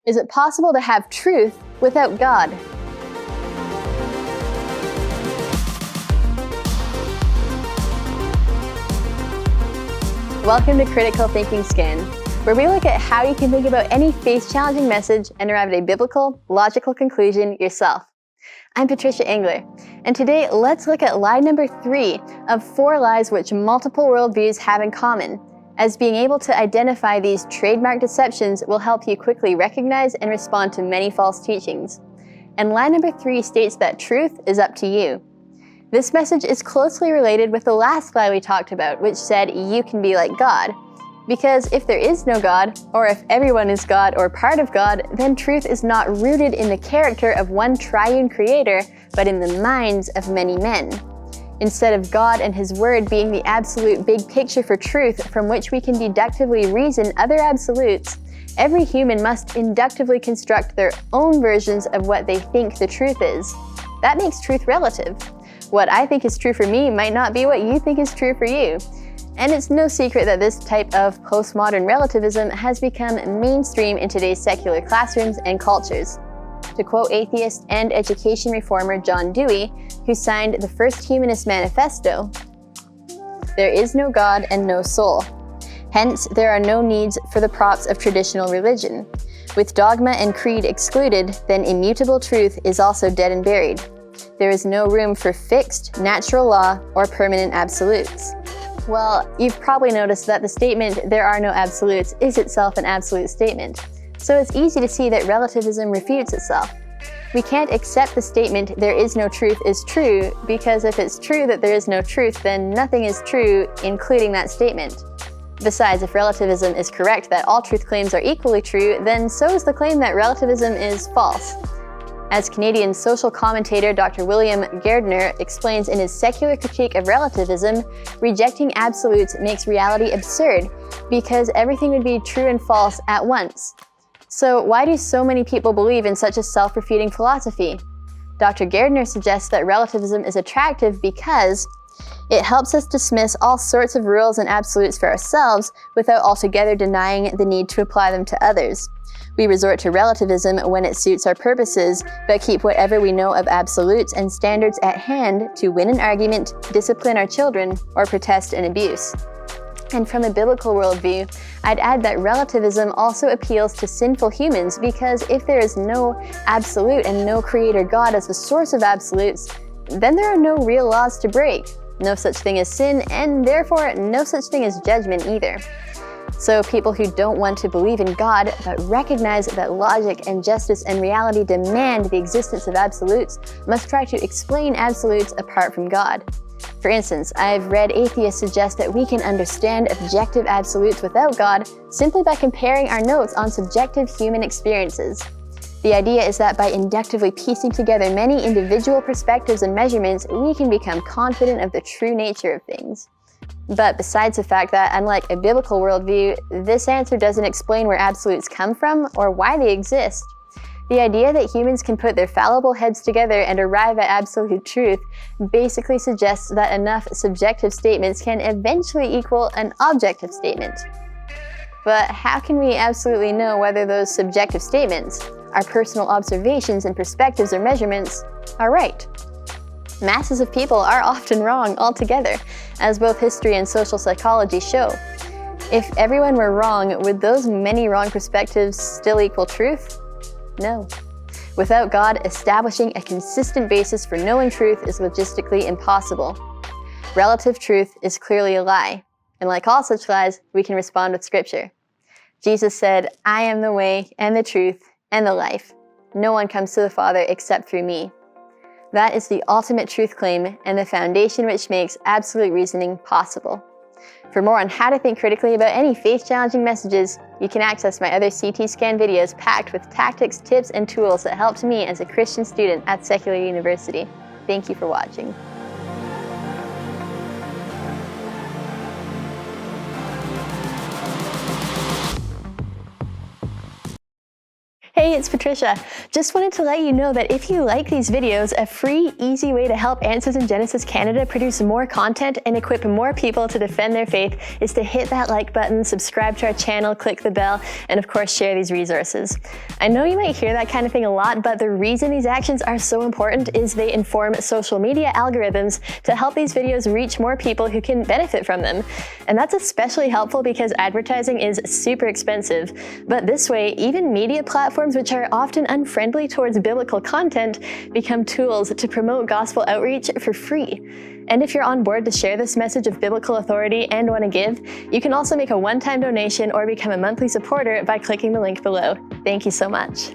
Is it possible to have truth without God? Welcome to Critical Thinking Scan, where we look at how you can think about any faith-challenging message and arrive at a biblical, logical conclusion yourself. I'm Patricia Engler, and today let's look at lie number 3 of 4 lies which multiple worldviews have in common, as being able to identify these trademark deceptions will help you quickly recognize and respond to many false teachings. And lie number 3 states that truth is up to you. This message is closely related with the last lie we talked about, which said you can be like God. Because if there is no God, or if everyone is God or part of God, then truth is not rooted in the character of one triune creator, but in the minds of many men. Instead of God and His Word being the absolute big picture for truth from which we can deductively reason other absolutes, every human must inductively construct their own versions of what they think the truth is. That makes truth relative. What I think is true for me might not be what you think is true for you. And it's no secret that this type of postmodern relativism has become mainstream in today's secular classrooms and cultures. To quote atheist and education reformer John Dewey, who signed the first Humanist Manifesto, "There is no God and no soul. Hence, there are no needs for the props of traditional religion. With dogma and creed excluded, then immutable truth is also dead and buried. There is no room for fixed, natural law or permanent absolutes." Well, you've probably noticed that the statement, "there are no absolutes," is itself an absolute statement. So it's easy to see that relativism refutes itself. We can't accept the statement, "there is no truth" is true, because if it's true that there is no truth, then nothing is true, including that statement. Besides, if relativism is correct that all truth claims are equally true, then so is the claim that relativism is false. As Canadian social commentator Dr. William Gairdner explains in his secular critique of relativism, rejecting absolutes makes reality absurd, because everything would be true and false at once. So why do so many people believe in such a self-refuting philosophy? Dr. Gairdner suggests that relativism is attractive because it helps us dismiss all sorts of rules and absolutes for ourselves without altogether denying the need to apply them to others. We resort to relativism when it suits our purposes, but keep whatever we know of absolutes and standards at hand to win an argument, discipline our children, or protest an abuse. And from a biblical worldview, I'd add that relativism also appeals to sinful humans, because if there is no absolute and no creator God as the source of absolutes, then there are no real laws to break. No such thing as sin, and therefore no such thing as judgment either. So people who don't want to believe in God, but recognize that logic and justice and reality demand the existence of absolutes, must try to explain absolutes apart from God. For instance, I've read atheists suggest that we can understand objective absolutes without God simply by comparing our notes on subjective human experiences. The idea is that by inductively piecing together many individual perspectives and measurements, we can become confident of the true nature of things. But besides the fact that, unlike a biblical worldview, this answer doesn't explain where absolutes come from or why they exist. The idea that humans can put their fallible heads together and arrive at absolute truth basically suggests that enough subjective statements can eventually equal an objective statement. But how can we absolutely know whether those subjective statements, our personal observations and perspectives or measurements, are right? Masses of people are often wrong altogether, as both history and social psychology show. If everyone were wrong, would those many wrong perspectives still equal truth? No. Without God, establishing a consistent basis for knowing truth is logistically impossible. Relative truth is clearly a lie, and like all such lies, we can respond with Scripture. Jesus said, "I am the way and the truth and the life. No one comes to the Father except through me." That is the ultimate truth claim and the foundation which makes absolute reasoning possible. For more on how to think critically about any faith-challenging messages, you can access my other CT Scan videos packed with tactics, tips, and tools that helped me as a Christian student at Secular University. Thank you for watching. Hey, it's Patricia. Just wanted to let you know that if you like these videos, a free, easy way to help Answers in Genesis Canada produce more content and equip more people to defend their faith is to hit that like button, subscribe to our channel, click the bell, and of course share these resources. I know you might hear that kind of thing a lot, but the reason these actions are so important is they inform social media algorithms to help these videos reach more people who can benefit from them. And that's especially helpful because advertising is super expensive. But this way, even media platforms which are often unfriendly towards biblical content become tools to promote gospel outreach for free. And if you're on board to share this message of biblical authority and want to give, you can also make a one-time donation or become a monthly supporter by clicking the link below. Thank you so much.